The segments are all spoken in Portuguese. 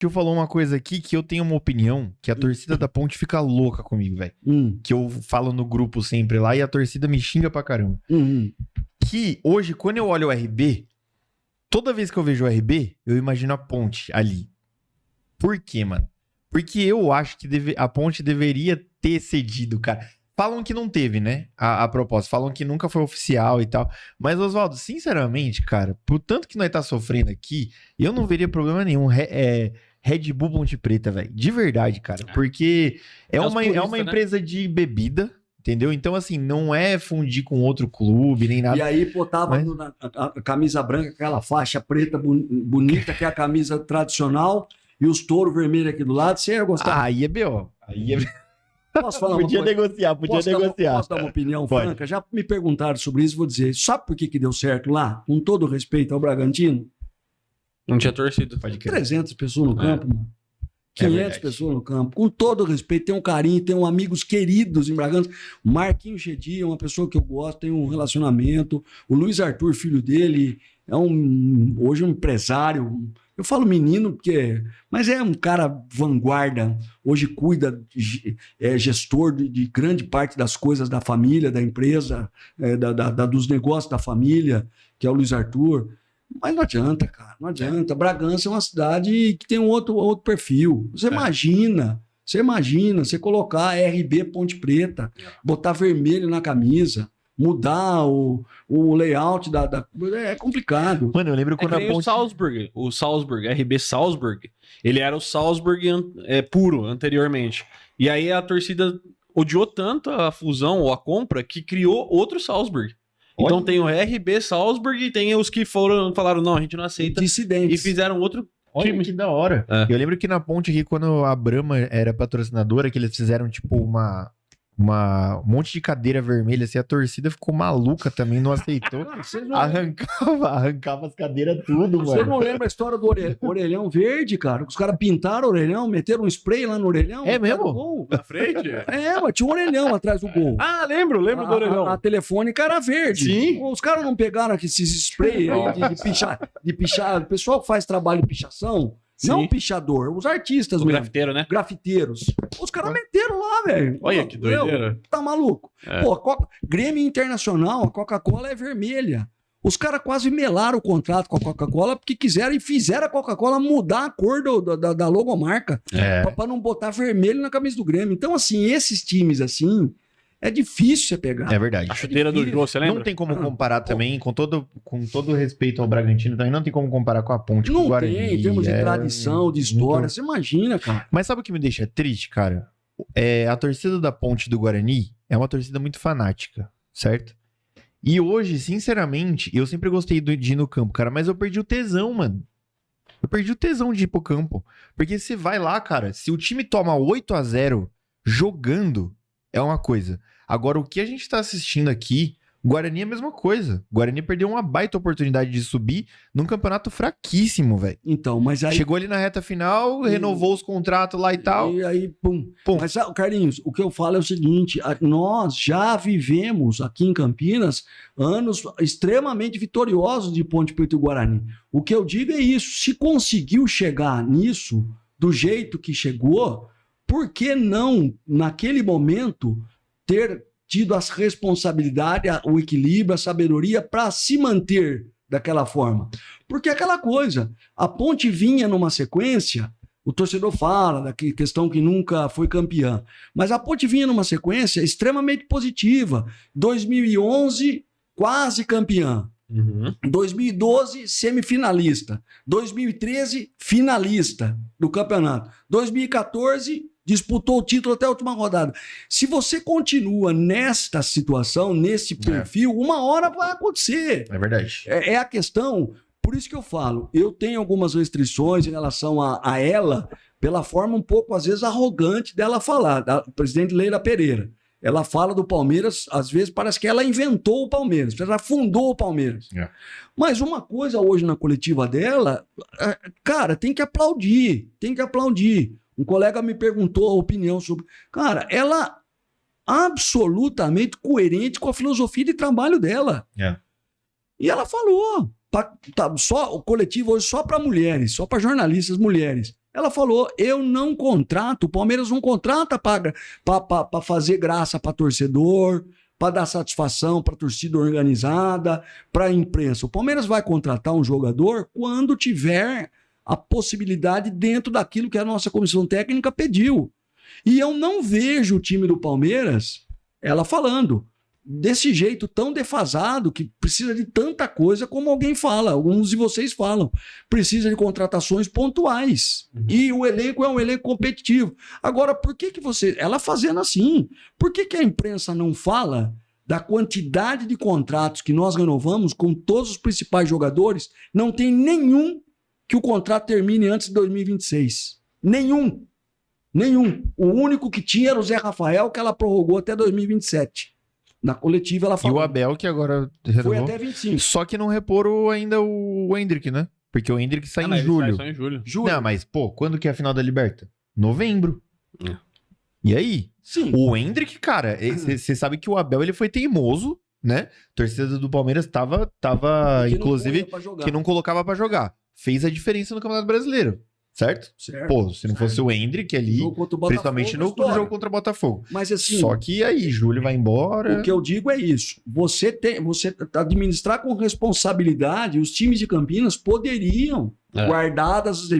Tu falou uma coisa aqui que eu tenho uma opinião, que a torcida da Ponte fica louca comigo, velho. Que eu falo no grupo sempre lá e a torcida me xinga pra caramba. Que hoje, quando eu olho o RB, toda vez que eu vejo o RB, eu imagino a Ponte ali. Por quê, mano? Porque eu acho que a Ponte deveria ter cedido, cara. Falam que não teve, né? A proposta. Falam que nunca foi oficial e tal. Mas, Oswaldo, sinceramente, cara, por tanto que nós tá sofrendo aqui, eu não veria problema nenhum. Red Bull Ponte Preta, velho. De verdade, cara. Porque é uma empresa de bebida, entendeu? Então, assim, não é fundir com outro clube, nem nada. E aí botava a camisa branca, aquela faixa preta bonita, que é a camisa tradicional, e os touros vermelhos aqui do lado, você ia gostar. Aí é B.O. Aí é... Posso falar podia uma coisa? negociar. Posso dar uma opinião franca? Já me perguntaram sobre isso, vou dizer. Sabe por que deu certo lá? Com todo respeito ao Bragantino? Não tinha torcida. 300 pessoas no campo, mano. 500 pessoas no campo. Com todo respeito, tem um carinho, tem amigos queridos em Bragança. O Marquinhos Chedi é uma pessoa que eu gosto, tem um relacionamento. O Luiz Arthur, filho dele, é hoje um empresário. Eu falo menino mas é um cara vanguarda. Hoje cuida, é gestor de grande parte das coisas da família, da empresa, dos negócios da família, que é o Luiz Arthur. Mas não adianta, cara, não adianta. Bragança é uma cidade que tem um outro perfil. Você imagina, você colocar RB Ponte Preta, botar vermelho na camisa, mudar o layout é complicado. Mano, eu lembro quando a Ponte... O Salzburg, RB Salzburg, ele era o Salzburg puro anteriormente. E aí a torcida odiou tanto a fusão ou a compra que criou outro Salzburg. Então tem o RB Salzburg e tem os que falaram, não, a gente não aceita. Dissidentes. E fizeram outro time. Que da hora. Eu lembro que na Ponte aqui, quando a Brahma era patrocinadora, que eles fizeram tipo um monte de cadeira vermelha, assim, a torcida ficou maluca também, não aceitou. Arrancava as cadeiras tudo, mano. Você não lembra a história do orelhão verde, cara? Os caras pintaram o orelhão, meteram um spray lá no orelhão. É mesmo? Na frente? Mas tinha um orelhão atrás do gol. Ah, lembro do orelhão. A telefônica era verde. Sim. Os caras não pegaram esses spray de pichar. O pessoal que faz trabalho de pichação, não pichador, os artistas mesmo. Grafiteiro, né? Grafiteiros. Os caras meteram lá, velho. Olha que doideira. Tá maluco? Pô, Grêmio Internacional, a Coca-Cola é vermelha. Os caras quase melaram o contrato com a Coca-Cola porque quiseram e fizeram a Coca-Cola mudar a cor da logomarca pra não botar vermelho na camisa do Grêmio. Então, assim, esses times assim, é difícil você pegar. É verdade. A chuteira do Jô, você lembra? Não tem como comparar também, com todo respeito ao Bragantino, também não tem como comparar com a Ponte, com o Guarani. Não tem, em termos de tradição, de história, você imagina, cara. Mas sabe o que me deixa triste, cara? A torcida da Ponte do Guarani é uma torcida muito fanática, certo? E hoje, sinceramente, eu sempre gostei de ir no campo, cara, mas eu perdi o tesão, mano. Eu perdi o tesão de ir pro campo. Porque você vai lá, cara, se o time toma 8-0 jogando, é uma coisa. Agora, o que a gente tá assistindo aqui, Guarani é a mesma coisa. Guarani perdeu uma baita oportunidade de subir num campeonato fraquíssimo, velho. Então, mas aí... Chegou ali na reta final, renovou os contratos lá e tal. E aí, pum. Mas, Carlinhos, o que eu falo é o seguinte, nós já vivemos aqui em Campinas anos extremamente vitoriosos de Ponte Preta e Guarani. O que eu digo é isso, se conseguiu chegar nisso do jeito que chegou, por que não, naquele momento, ter tido as responsabilidades, o equilíbrio, a sabedoria para se manter daquela forma? Porque aquela coisa, a Ponte vinha numa sequência, o torcedor fala da questão que nunca foi campeã, mas a Ponte vinha numa sequência extremamente positiva. 2011, quase campeã. 2012, semifinalista. 2013, finalista do campeonato. 2014, disputou o título até a última rodada. Se você continua nesta situação, nesse perfil, uma hora vai acontecer. É verdade. É a questão. Por isso que eu falo, eu tenho algumas restrições em relação a ela, pela forma um pouco, às vezes, arrogante dela falar, da presidente Leila Pereira. Ela fala do Palmeiras, às vezes parece que ela inventou o Palmeiras, ela fundou o Palmeiras. Mas uma coisa hoje na coletiva dela, cara, tem que aplaudir, tem que aplaudir. Um colega me perguntou a opinião sobre... Cara, ela absolutamente coerente com a filosofia de trabalho dela. E ela falou, só o coletivo hoje só para mulheres, só para jornalistas mulheres. Ela falou, eu não contrato, o Palmeiras não contrata para fazer graça para torcedor, para dar satisfação para torcida organizada, para a imprensa. O Palmeiras vai contratar um jogador quando tiver a possibilidade dentro daquilo que a nossa comissão técnica pediu. E eu não vejo o time do Palmeiras, ela falando, desse jeito tão defasado, que precisa de tanta coisa como alguém fala, alguns de vocês falam. Precisa de contratações pontuais. E o elenco é um elenco competitivo. Agora, por que você... Ela fazendo assim, por que a imprensa não fala da quantidade de contratos que nós renovamos com todos os principais jogadores? Não tem nenhum que o contrato termine antes de 2026. Nenhum. O único que tinha era o Zé Rafael, que ela prorrogou até 2027. Na coletiva ela falou. E o Abel, que agora renovou. Foi até 25. Só que não reporam ainda o Endrick, né? Porque o Endrick sai em julho. Sai só em julho. Não, mas, pô, quando que é a final da Liberta? Novembro. E aí? Sim. O Endrick, cara, você sabe que o Abel, ele foi teimoso, né? A torcida do Palmeiras tava inclusive, que não colocava pra jogar. Fez a diferença no Campeonato Brasileiro. Certo? Pô, se não fosse o Endrick ali, principalmente no jogo contra o Botafogo. Mas assim... Só que aí, Júlio vai embora... O que eu digo é isso. Você administrar com responsabilidade, os times de Campinas poderiam guardadas...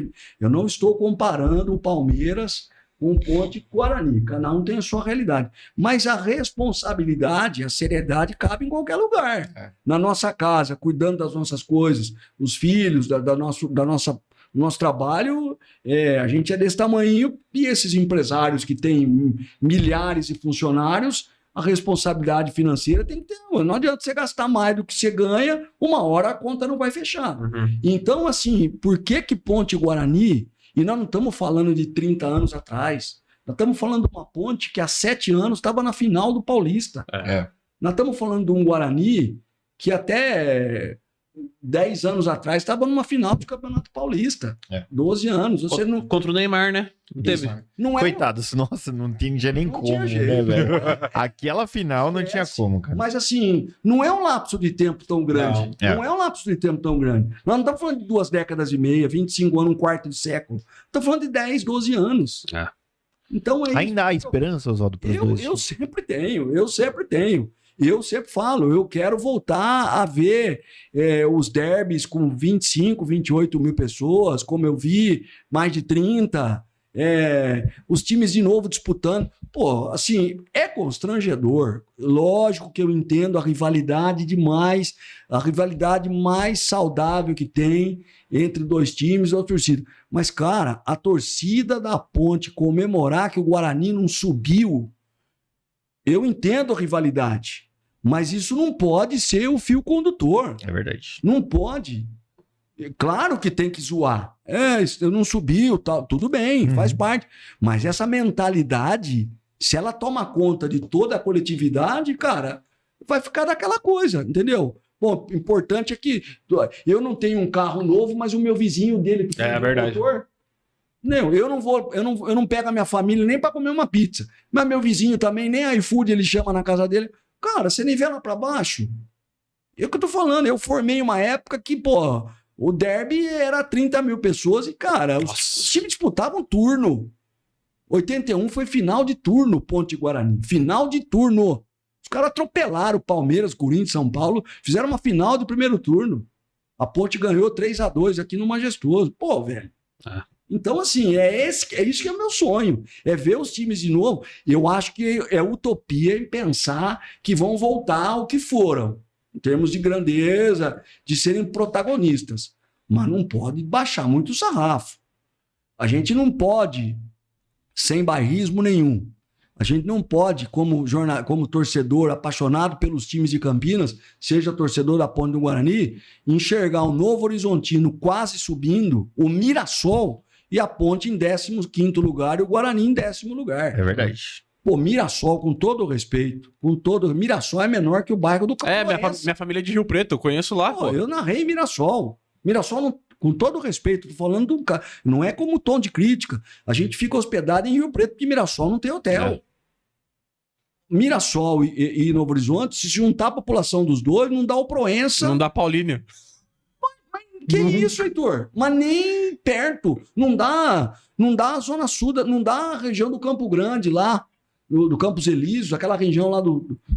Eu não estou comparando o Palmeiras com o Ponte e Guarani. Cada um tem a sua realidade. Mas a responsabilidade, a seriedade cabe em qualquer lugar. Na nossa casa, cuidando das nossas coisas, os filhos, da nosso trabalho, a gente é desse tamanho, e esses empresários que têm milhares de funcionários, a responsabilidade financeira tem que ter. Não adianta você gastar mais do que você ganha, uma hora a conta não vai fechar. Então, assim, por que Ponte e Guarani, e nós não estamos falando de 30 anos atrás, nós estamos falando de uma Ponte que há 7 anos estava na final do Paulista. Nós estamos falando de um Guarani que até 10 anos atrás estava numa final do Campeonato Paulista. 12 anos. Você não... Contra o Neymar, né? Não teve. Não é... Coitados, nossa, não tinha nem não como, tinha jeito, né, velho? Aquela final não tinha como, cara. Mas assim, não é um lapso de tempo tão grande. Não é um lapso de tempo tão grande. Nós não estamos falando de 2 décadas e meia, 25 anos, um quarto de século. Estamos falando de 10, 12 anos. Então, ainda há esperança, Oswaldo, para os dois? Eu sempre tenho. Eu sempre falo, eu quero voltar a ver os derbys com 25, 28 mil pessoas, como eu vi, mais de 30, os times de novo disputando. Pô, assim, é constrangedor. Lógico que eu entendo a rivalidade demais, a rivalidade mais saudável que tem entre 2 times ou a torcida. Mas, cara, a torcida da Ponte comemorar que o Guarani não subiu, eu entendo a rivalidade. Mas isso não pode ser o fio condutor. É verdade. Não pode. Claro que tem que zoar. Eu não subiu, tal. Tudo bem, faz parte. Mas essa mentalidade, se ela toma conta de toda a coletividade, cara, vai ficar daquela coisa, entendeu? Bom, o importante é que eu não tenho um carro novo, mas o meu vizinho dele... É verdade. Motor, não, eu não pego a minha família nem para comer uma pizza. Mas meu vizinho também, nem iFood ele chama na casa dele. Cara, você nivela para baixo. É o que eu tô falando. Eu formei uma época que, pô, o derby era 30 mil pessoas e, cara, os times disputavam turno. 81 foi final de turno, Ponte Guarani. Final de turno. Os caras atropelaram o Palmeiras, Corinthians, São Paulo. Fizeram uma final de primeiro turno. A Ponte ganhou 3-2 aqui no Majestoso. Pô, velho. Então, assim, é isso que é o meu sonho. É ver os times de novo. Eu acho que é utopia em pensar que vão voltar ao que foram. Em termos de grandeza, de serem protagonistas. Mas não pode baixar muito o sarrafo. A gente não pode, sem bairrismo nenhum, a gente não pode, como torcedor apaixonado pelos times de Campinas, seja torcedor da Ponte do Guarani, enxergar o Novo Horizontino quase subindo, o Mirassol... E a Ponte em 15º lugar e o Guarani em 10º lugar. É verdade. Pô, Mirassol, com todo o respeito, Mirassol é menor que o bairro do Campoense. Minha família é de Rio Preto, eu conheço lá, pô. Eu narrei Mirassol. Mirassol, não, com todo o respeito, tô falando de um cara. Não é como tom de crítica. A gente fica hospedado em Rio Preto porque Mirassol não tem hotel. Mirassol e Novo Horizonte, se juntar a população dos dois, não dá o Proença. Não dá Paulínia. Que isso, Heitor? Mas nem perto. Não dá a Zona Sul, não dá a região do Campo Grande lá, do Campos Elíseos, aquela região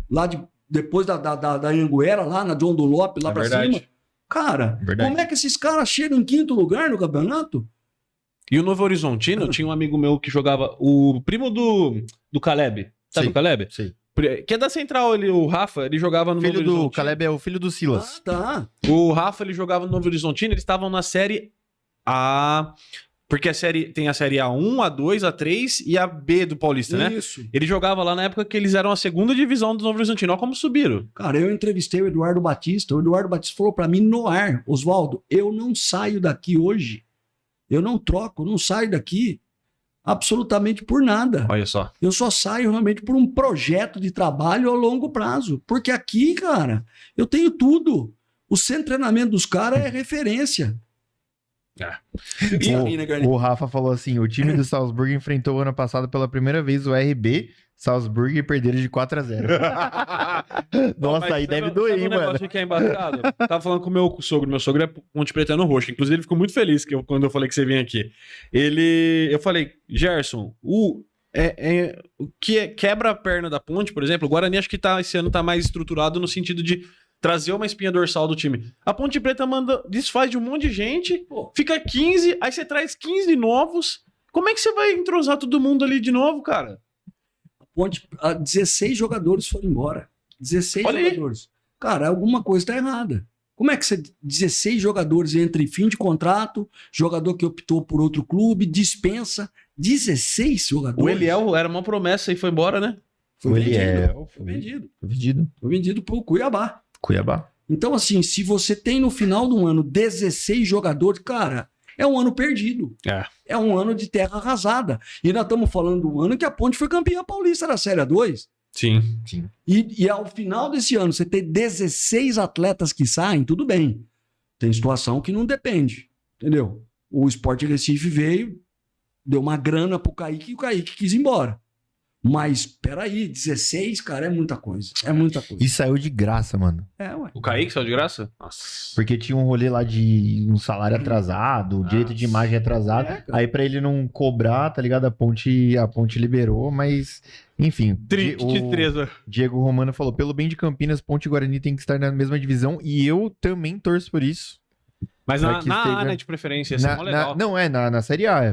lá depois da Anhanguera, lá na John Dunlop, lá pra cima. Cara, como é que esses caras chegam em 5º lugar no campeonato? E o Novo Horizontino, tinha um amigo meu que jogava, o primo do Caleb. Sabe o Caleb? Sim. Que é da Central, o Rafa, ele jogava no Novo Horizontino. O Caleb é o filho do Silas. Tá. O Rafa, ele jogava no Novo Horizontino, eles estavam na série A... Porque tem a série A1, A2, A3 e a B do Paulista, né? Isso. Ele jogava lá na época que eles eram a 2ª divisão do Novo Horizontino. Olha como subiram. Cara, eu entrevistei o Eduardo Batista. O Eduardo Batista falou pra mim no ar: Oswaldo, eu não saio daqui hoje. Eu não troco, não saio daqui absolutamente por nada. Olha só. Eu só saio realmente por um projeto de trabalho a longo prazo. Porque aqui, cara, eu tenho tudo. O centro de treinamento dos caras é referência. O Rafa falou assim: o time do Salzburg enfrentou ano passado pela primeira vez o RB Salzburg e perderam de 4-0. Nossa, aí deve doer, hein, mano. Que é embaçado. Tava falando com o meu sogro. Meu sogro é Ponte Pretano Roxo. Inclusive, ele ficou muito feliz quando eu falei que você vinha aqui. Eu falei, Gerson, o que quebra a perna da Ponte, por exemplo, o Guarani acho que esse ano tá mais estruturado no sentido de trazer uma espinha dorsal do time. A Ponte Preta desfaz de um monte de gente, fica 15, aí você traz 15 novos. Como é que você vai entrosar todo mundo ali de novo, cara? A Ponte, 16 jogadores foram embora. 16 Olha jogadores. Aí. Cara, alguma coisa tá errada. Como é que 16 jogadores entre fim de contrato, jogador que optou por outro clube, dispensa 16 jogadores? O Eliel era uma promessa e foi embora, né? Foi vendido. Foi vendido pro Cuiabá. Então, assim, se você tem no final do ano 16 jogadores, cara, é um ano perdido. É um ano de terra arrasada. E nós estamos falando do ano que a Ponte foi campeã paulista da Série A2. Sim. E ao final desse ano, você ter 16 atletas que saem, tudo bem. Tem situação que não depende, entendeu? O Sport Recife veio, deu uma grana pro Kaique e o Kaique quis ir embora. Mas, peraí, 16, cara, é muita coisa. É muita coisa. E saiu de graça, mano. Ué. O Kaique saiu de graça? Nossa. Porque tinha um rolê lá de um salário atrasado, direito de imagem atrasado. Aí pra ele não cobrar, tá ligado? A ponte liberou, mas... Enfim. Diego Romano falou, pelo bem de Campinas, Ponte e Guarani tem que estar na mesma divisão. E eu também torço por isso. Mas na A, né, de preferência, isso é mó legal. Não, na Série A.